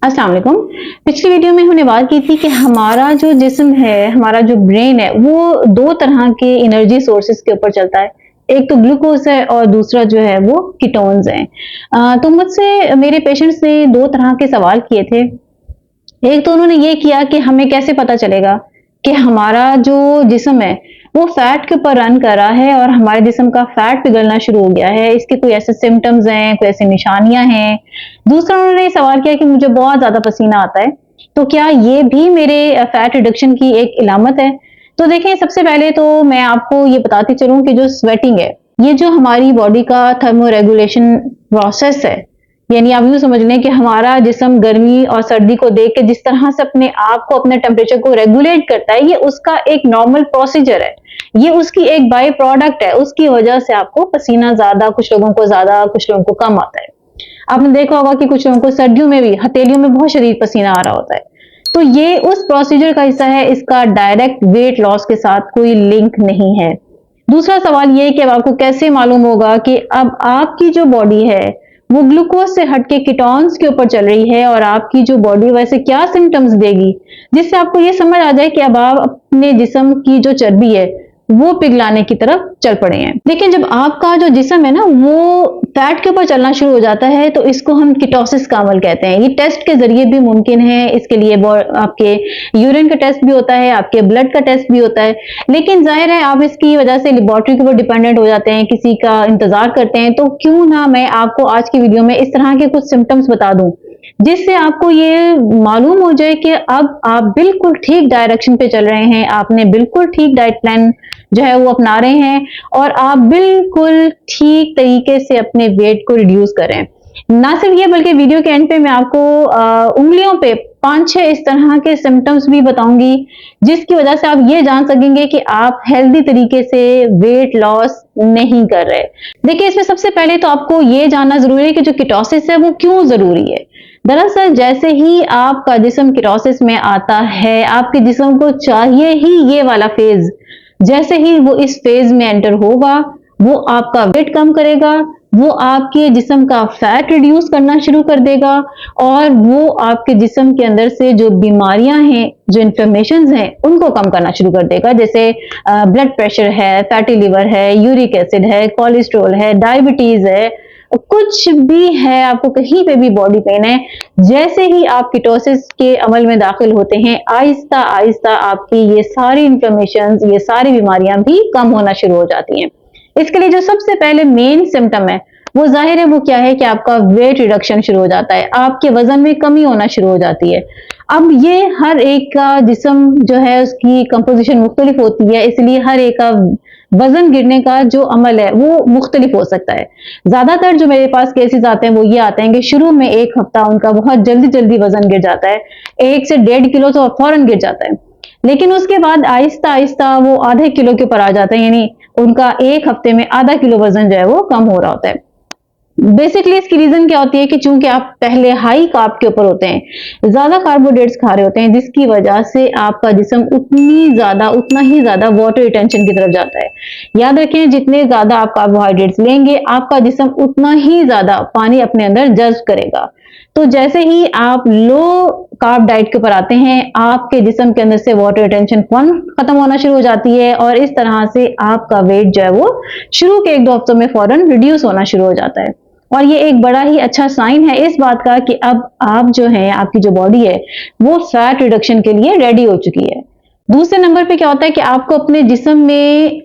अस्सलाम वालेकुम। पिछली वीडियो में हमने बात की थी कि हमारा जो जिस्म है, हमारा जो ब्रेन है, वो दो तरह के एनर्जी सोर्सेस के ऊपर चलता है। एक तो ग्लूकोज है और दूसरा जो है वो कीटोन्स हैं। तो मुझसे मेरे पेशेंट्स ने दो तरह के सवाल किए थे। एक तो उन्होंने ये किया कि हमें कैसे पता चलेगा कि हमारा जो जिस्म है वो फैट के ऊपर रन कर रहा है और हमारे जिस्म का फैट पिघलना शुरू हो गया है, इसके कोई ऐसे सिम्टम्स हैं, कोई ऐसी निशानियां हैं। दूसरा उन्होंने ये सवाल किया कि मुझे बहुत ज्यादा पसीना आता है, तो क्या ये भी मेरे फैट रिडक्शन की एक इलामत है? तो देखें, सबसे पहले तो मैं आपको ये बताती चलूं कि जो स्वेटिंग है, ये जो हमारी बॉडी का थर्मो रेगुलेशन प्रोसेस है, यानी आप यूं समझ लें कि हमारा जिस्म गर्मी और सर्दी को देख के जिस तरह से अपने आप को, अपने टेम्परेचर को रेगुलेट करता है, ये उसका एक नॉर्मल प्रोसीजर है। ये उसकी एक बाय प्रोडक्ट है। उसकी वजह से आपको पसीना ज्यादा, कुछ लोगों को ज्यादा, कुछ लोगों को कम आता है। आपने देखा होगा कि कुछ लोगों को सर्दियों में भी हथेलियों में बहुत शदीद पसीना आ रहा होता है। तो ये उस प्रोसीजर का हिस्सा है, इसका डायरेक्ट वेट लॉस के साथ कोई लिंक नहीं है। दूसरा सवाल ये है कि अब आपको कैसे मालूम होगा कि अब आपकी जो बॉडी है वो ग्लूकोज से हटके कीटोन्स के ऊपर चल रही है, और आपकी जो बॉडी वैसे क्या सिम्टम्स देगी जिससे आपको ये समझ आ जाए कि अब आप अपने जिस्म की जो चर्बी है वो पिघलाने की तरफ चल पड़े हैं। लेकिन जब आपका जो जिस्म है ना वो फैट के ऊपर चलना शुरू हो जाता है, तो इसको हम कीटोसिस का अमल कहते हैं। ये टेस्ट के जरिए भी मुमकिन है। इसके लिए आपके यूरिन का टेस्ट भी होता है, आपके ब्लड का टेस्ट भी होता है। लेकिन जाहिर है आप इसकी वजह से लेबोरेटरी के ऊपर डिपेंडेंट हो जाते हैं, किसी का इंतजार करते हैं। तो क्यों ना मैं आपको आज की वीडियो में इस तरह के कुछ सिम्टम्स बता दूं जिससे आपको ये मालूम हो जाए कि अब आप बिल्कुल ठीक डायरेक्शन पे चल रहे हैं, आपने बिल्कुल ठीक डाइट प्लान जो है वो अपना रहे हैं, और आप बिल्कुल ठीक तरीके से अपने वेट को रिड्यूस करें। ना सिर्फ ये, बल्कि वीडियो के एंड पे मैं आपको उंगलियों पे 5-6 इस तरह के सिम्टम्स भी बताऊंगी जिसकी वजह से आप ये जान सकेंगे कि आप हेल्दी तरीके से वेट लॉस नहीं कर रहे। देखिए, इसमें सबसे पहले तो आपको ये जानना जरूरी है कि जो कीटोसिस है वो क्यों जरूरी है। दरअसल जैसे ही आपका जिस्म कीटोसिस में आता है, आपके जिस्म को चाहिए ही ये वाला फेज, जैसे ही वो इस फेज में एंटर होगा, वो आपका वेट कम करेगा, वो आपके जिस्म का फैट रिड्यूस करना शुरू कर देगा, और वो आपके जिस्म के अंदर से जो बीमारियां हैं, जो इन्फ्लेमेशंस हैं, उनको कम करना शुरू कर देगा। जैसे ब्लड प्रेशर है, फैटी लिवर है, यूरिक एसिड है, कोलेस्ट्रॉल है, डायबिटीज है, कुछ भी है, आपको कहीं पे भी बॉडी पेन है, जैसे ही आप कीटोसिस के अमल में दाखिल होते हैं, आहिस्ता आहिस्ता आपकी ये सारी इन्फ्लेमेशंस, ये सारी बीमारियां भी कम होना शुरू हो जाती हैं। इसके लिए जो सबसे पहले मेन सिम्टम है वो जाहिर है वो क्या है कि आपका वेट रिडक्शन शुरू हो जाता है, आपके वजन में कमी होना शुरू हो जाती है। अब ये हर एक का जिस्म जो है उसकी कंपोजिशन मुख्तलिफ होती है, इसलिए हर एक का वजन गिरने का जो अमल है वो मुख्तलिफ हो सकता है। ज्यादातर जो मेरे पास केसेस आते हैं वो ये आते हैं कि शुरू में एक हफ्ता उनका बहुत जल्दी जल्दी वजन गिर जाता है, 1 से 1.5 किलो तो फौरन गिर जाता है, लेकिन उसके बाद आहिस्ता आहिस्ता वो आधे किलो के ऊपर आ जाता है, यानी उनका एक हफ्ते में आधा किलो वजन जो है वो कम हो रहा होता है। बेसिकली इसकी रीजन क्या होती है कि चूंकि आप पहले हाई कार्ब के ऊपर होते हैं, ज्यादा कार्बोहाइड्रेट्स खा रहे होते हैं, जिसकी वजह से आपका जिस्म उतना ही ज्यादा वाटर रिटेंशन की तरफ जाता है। याद रखें, जितने ज्यादा आप कार्बोहाइड्रेट्स लेंगे, आपका जिस्म उतना ही ज्यादा पानी अपने अंदर जज्ब करेगा। तो जैसे ही आप लो कार्ब डाइट के ऊपर आते हैं, आपके जिस्म के अंदर से वाटर रिटेंशन खत्म होना शुरू हो जाती है, और इस तरह से आपका वेट जो है वो शुरू के 1-2 हफ्तों में फौरन रिड्यूस होना शुरू हो जाता है। और ये एक बड़ा ही अच्छा साइन है इस बात का कि अब आप जो है, आपकी जो बॉडी है वो फैट रिडक्शन के लिए रेडी हो चुकी है। दूसरे नंबर पे क्या होता है कि आपको अपने जिस्म में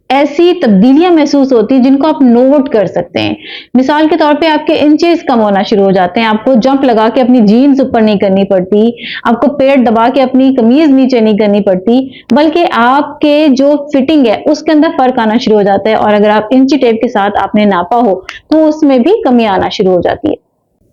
ऐसी तब्दीलियां महसूस होती हैं जिनको आप नोट कर सकते हैं। मिसाल के तौर पे आपके इंचेस कम होना शुरू हो जाते हैं, आपको जंप लगा के अपनी जीन्स ऊपर नहीं करनी पड़ती, आपको पेट दबा के अपनी कमीज नीचे नहीं करनी पड़ती, बल्कि आपके जो फिटिंग है उसके अंदर फर्क आना शुरू हो जाता है, और अगर आप इंची टेप के साथ आपने नापा हो तो उसमें भी कमी आना शुरू हो जाती है।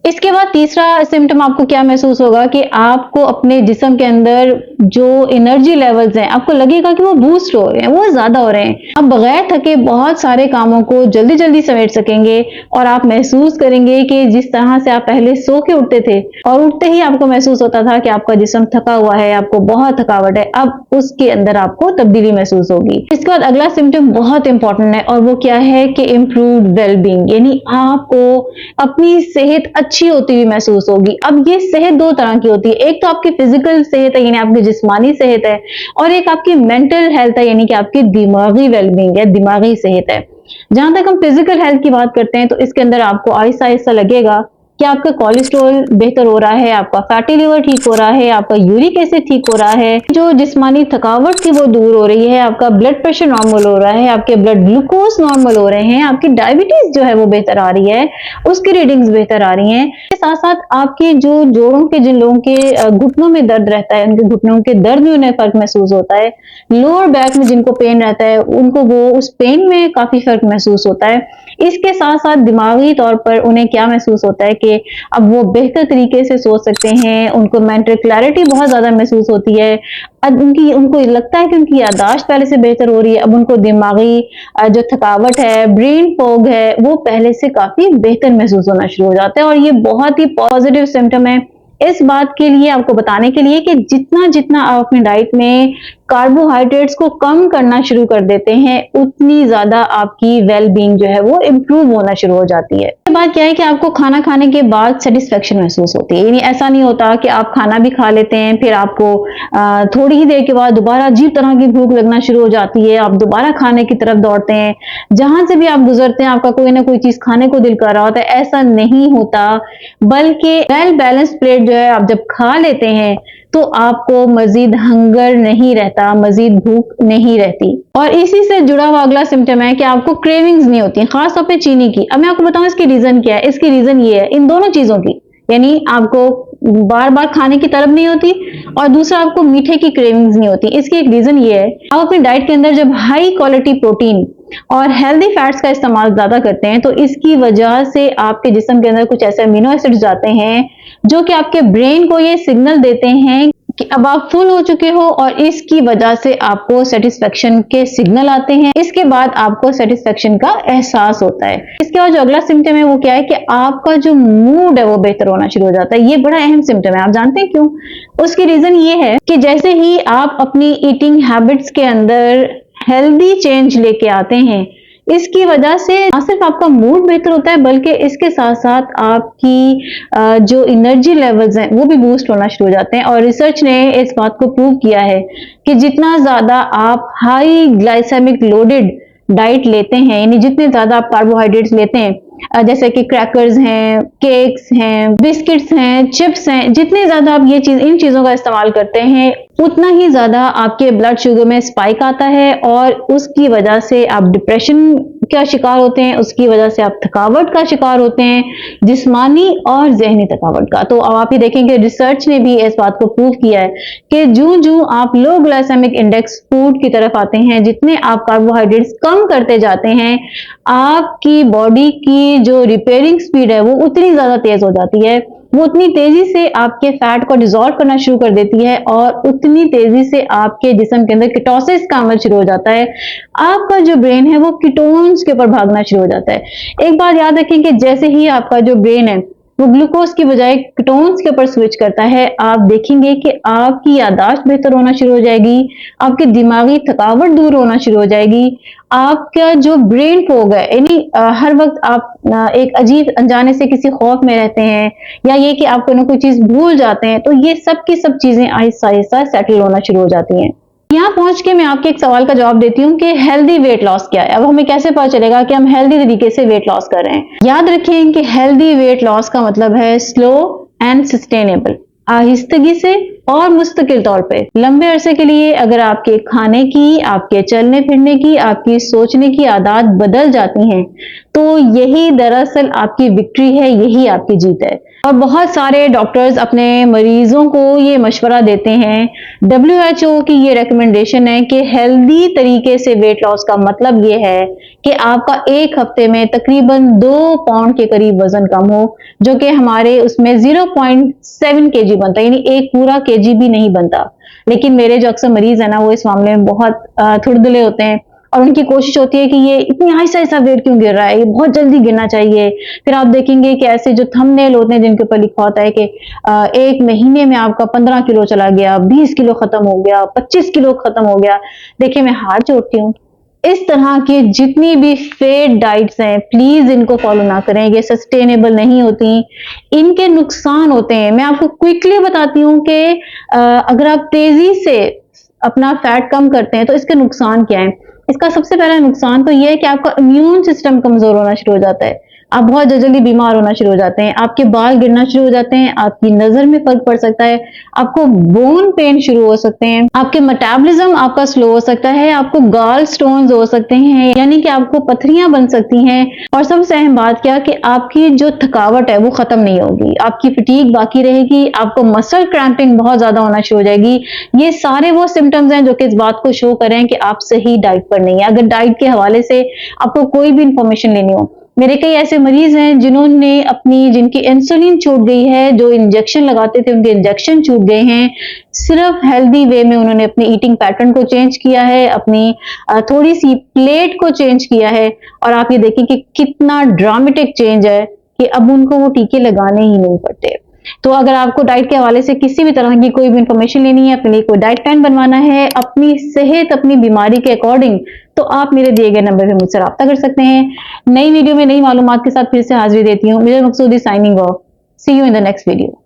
इसके बाद तीसरा सिम्टम आपको क्या महसूस होगा कि आपको अपने जिस्म के अंदर जो एनर्जी लेवल्स हैं, आपको लगेगा कि वो बूस्ट हो रहे हैं, वो ज्यादा हो रहे हैं। आप बगैर थके बहुत सारे कामों को जल्दी जल्दी समेट सकेंगे, और आप महसूस करेंगे कि जिस तरह से आप पहले सो के उठते थे और उठते ही आपको महसूस होता था कि आपका जिस्म थका हुआ है, आपको बहुत थकावट है, अब उसके अंदर आपको तब्दीली महसूस होगी। इसके बाद अगला सिम्टम बहुत इंपॉर्टेंट है, और वो क्या है कि इम्प्रूव्ड वेलबींग, यानी आपको अपनी सेहत अच्छी अच्छी होती हुई महसूस होगी। अब ये सेहत दो तरह की होती है, एक तो आपकी फिजिकल सेहत है यानी आपकी जिस्मानी सेहत है, और एक आपकी मेंटल हेल्थ है यानी कि आपकी दिमागी वेलबींग है, दिमागी सेहत है। जहां तक हम फिजिकल हेल्थ की बात करते हैं तो इसके अंदर आपको आहिस्ता आहिस्ता लगेगा कि आपका कोलेस्ट्रॉल बेहतर हो रहा है, आपका फैटी लिवर ठीक हो रहा है, आपका यूरिक एसिड ठीक हो रहा है, जो जिस्मानी थकावट थी वो दूर हो रही है, आपका ब्लड प्रेशर नॉर्मल हो रहा है, आपके ब्लड ग्लूकोज नॉर्मल हो रहे हैं, आपकी डायबिटीज जो है वो बेहतर आ रही है, उसकी रीडिंग्स बेहतर आ रही हैं। इसके साथ साथ आपके जो जोड़ों के, जिन लोगों के घुटनों में दर्द रहता है, उनके घुटनों के दर्द में उन्हें फर्क महसूस होता है, लोअर बैक में जिनको पेन रहता है उनको वो उस पेन में काफी फर्क महसूस होता है। इसके साथ साथ दिमागी तौर पर उन्हें क्या महसूस होता है कि अब वो बेहतर तरीके से सोच सकते हैं, उनको मेंटल क्लैरिटी बहुत ज्यादा महसूस होती है, अब उनको लगता है कि उनकी याददाश्त पहले से बेहतर हो रही है, अब उनको दिमागी जो थकावट है, ब्रेन फॉग है, वो पहले से काफी बेहतर महसूस होना शुरू हो जाता है। और ये बहुत ही पॉजिटिव सिम्टम है इस बात के लिए, आपको बताने के लिए कि जितना जितना आप अपनी डाइट में कार्बोहाइड्रेट्स को कम करना शुरू कर देते हैं उतनी ज्यादा आपकी वेल बीइंग जो है वो इम्प्रूव होना शुरू हो जाती है। बात क्या है कि आपको खाना खाने के बाद सेटिस्फेक्शन महसूस होती है, यानी ऐसा नहीं होता कि आप खाना भी खा लेते हैं फिर आपको थोड़ी ही देर के बाद दोबारा अजीब तरह की भूख लगना शुरू हो जाती है, आप दोबारा खाने की तरफ दौड़ते हैं, जहां से भी आप गुजरते हैं आपका कोई ना कोई चीज खाने को दिल कर रहा होता है। ऐसा नहीं होता, बल्कि वेल बैलेंस प्लेट जो है आप जब खा लेते हैं तो आपको मजीद हंगर नहीं रहता, मजीद भूख नहीं रहती। और इसी से जुड़ा हुआ अगला सिम्टम है कि आपको क्रेविंग्स नहीं होती, खासतौर पे चीनी की। अब मैं आपको बताऊं इसकी रीजन क्या है। इसकी रीजन ये है, इन दोनों चीजों की, यानी आपको बार बार खाने की तलब नहीं होती और दूसरा आपको मीठे की क्रेविंग्स नहीं होती। इसकी एक रीजन ये है, आप अपनी डाइट के अंदर जब हाई क्वालिटी प्रोटीन और हेल्दी फैट्स का इस्तेमाल ज्यादा करते हैं तो इसकी वजह से आपके जिस्म के अंदर कुछ ऐसे अमीनो एसिड्स जाते हैं जो कि आपके ब्रेन को ये सिग्नल देते हैं कि अब आप फुल हो चुके हो, और इसकी वजह से आपको सेटिस्फेक्शन के सिग्नल आते हैं। इसके बाद आपको सेटिस्फेक्शन का एहसास होता है। इसके बाद जो अगला सिम्टम है वो क्या है कि आपका जो मूड है वो बेहतर होना शुरू हो जाता है। ये बड़ा अहम सिम्टम है, आप जानते हैं क्यों? उसकी रीजन ये है कि जैसे ही आप अपनी ईटिंग हैबिट्स के अंदर हेल्दी चेंज लेके आते हैं, इसकी वजह से न सिर्फ आपका मूड बेहतर होता है बल्कि इसके साथ साथ आपकी जो एनर्जी लेवल्स हैं वो भी बूस्ट होना शुरू हो जाते हैं। और रिसर्च ने इस बात को प्रूव किया है कि जितना ज्यादा आप हाई ग्लाइसेमिक लोडेड डाइट लेते हैं, यानी जितने ज्यादा आप कार्बोहाइड्रेट्स लेते हैं, जैसे कि क्रैकर्स हैं, केक्स हैं, बिस्किट्स हैं, चिप्स हैं, जितने ज्यादा आप इन चीजों का इस्तेमाल करते हैं उतना ही ज्यादा आपके ब्लड शुगर में स्पाइक आता है और उसकी वजह से आप डिप्रेशन का शिकार होते हैं, उसकी वजह से आप थकावट का शिकार होते हैं, जिस्मानी और जहनी थकावट का। तो अब आप ये देखेंगे रिसर्च ने भी इस बात को प्रूव किया है कि जूं आप लो ग्लाइसेमिक इंडेक्स फूड की तरफ आते हैं, जितने आप कार्बोहाइड्रेट्स कम करते जाते हैं, आपकी बॉडी की जो रिपेयरिंग स्पीड है वो उतनी ज्यादा तेज हो जाती है, वो उतनी तेजी से आपके फैट को डिसॉल्व करना शुरू कर देती है और उतनी तेजी से आपके जिस्म के अंदर कीटोसिस का अमल शुरू हो जाता है। आपका जो ब्रेन है वो कीटोन्स के ऊपर भागना शुरू हो जाता है। एक बात याद रखें कि जैसे ही आपका जो ब्रेन है वो ग्लूकोज की बजाय कीटोन्स के ऊपर स्विच करता है, आप देखेंगे कि आपकी याददाश्त बेहतर होना शुरू हो जाएगी, आपकी दिमागी थकावट दूर होना शुरू हो जाएगी, आपका जो ब्रेन फॉग है, यानी हर वक्त आप एक अजीब अनजाने से किसी खौफ में रहते हैं या ये कि आप कोई ना कोई चीज भूल जाते हैं, तो ये सब की सब चीजें आहिस्ता आहिस्ता सेटल होना शुरू हो जाती हैं। यहाँ पहुंच के मैं आपके एक सवाल का जवाब देती हूँ कि हेल्दी वेट लॉस क्या है। अब हमें कैसे पता चलेगा कि हम हेल्दी तरीके से वेट लॉस कर रहे हैं? याद रखें कि हेल्दी वेट लॉस का मतलब है स्लो एंड सस्टेनेबल, आहिस्तगी से और मुस्तकिल तौर पे लंबे अरसे के लिए। अगर आपके खाने की, आपके चलने फिरने की, आपकी सोचने की आदत बदल जाती हैं तो यही दरअसल आपकी विक्ट्री है, यही आपकी जीत है। और बहुत सारे डॉक्टर्स अपने मरीजों को ये मशवरा देते हैं, WHO की ये रिकमेंडेशन है कि हेल्दी तरीके से वेट लॉस का मतलब ये है कि आपका एक हफ्ते में तकरीबन 2 पाउंड के करीब वजन कम हो, जो कि हमारे उसमें 0.7 kg बनता है, यानी एक पूरा kg भी नहीं बनता। लेकिन मेरे जो अक्सर मरीज है ना वो इस मामले में बहुत थुड़दुले होते हैं और उनकी कोशिश होती है कि ये इतनी आहिस्ता आहिस्ता वेट क्यों गिर रहा है, ये बहुत जल्दी गिरना चाहिए। फिर आप देखेंगे कि ऐसे जो थंबनेल होते हैं जिनके ऊपर लिखा होता है कि एक महीने में आपका 15 किलो चला गया, 20 किलो खत्म हो गया, 25 किलो खत्म हो गया। देखिए मैं हार जोड़ती हूँ, इस तरह के जितनी भी फेड डाइट्स हैं प्लीज इनको फॉलो ना करें, ये सस्टेनेबल नहीं होती, इनके नुकसान होते हैं। मैं आपको क्विकली बताती हूँ कि अगर आप तेजी से अपना फैट कम करते हैं तो इसके नुकसान क्या है। इसका सबसे पहला नुकसान तो यह है कि आपका इम्यून सिस्टम कमजोर होना शुरू हो जाता है, आप बहुत जल्दी बीमार होना शुरू हो जाते हैं, आपके बाल गिरना शुरू हो जाते हैं, आपकी नजर में फर्क पड़ सकता है, आपको बोन पेन शुरू हो सकते हैं, आपके मेटाबॉलिज्म आपका स्लो हो सकता है, आपको गाल स्टोन्स हो सकते हैं, यानी कि आपको पथरियां बन सकती हैं। और सबसे अहम बात क्या कि आपकी जो थकावट है वो खत्म नहीं होगी, आपकी फटीग बाकी रहेगी, आपको मसल क्रैम्पिंग बहुत ज्यादा होना शुरू हो जाएगी। ये सारे वो सिम्टम्स हैं जो कि इस बात को शो करें कि आप सही डाइट पर नहीं है। अगर डाइट के हवाले से आपको कोई भी इंफॉर्मेशन लेनी हो, मेरे कई ऐसे मरीज हैं जिन्होंने जिनकी इंसुलिन छूट गई है, जो इंजेक्शन लगाते थे उनके इंजेक्शन छूट गए हैं, सिर्फ हेल्दी वे में उन्होंने अपनी ईटिंग पैटर्न को चेंज किया है, अपनी थोड़ी सी प्लेट को चेंज किया है, और आप ये देखें कि कितना ड्रामेटिक चेंज है कि अब उनको वो टीके लगाने ही नहीं पड़ते। तो अगर आपको डाइट के हवाले से किसी भी तरह की कोई भी इंफॉर्मेशन लेनी है, अपने लिए कोई डाइट प्लान बनवाना है अपनी सेहत अपनी बीमारी के अकॉर्डिंग, तो आप मेरे दिए गए नंबर पे मुझसे राब्ता कर सकते हैं। नई वीडियो में नई मालूमात के साथ फिर से हाजिरी देती हूँ। मेरा मकसूद signing off. See you in the next video.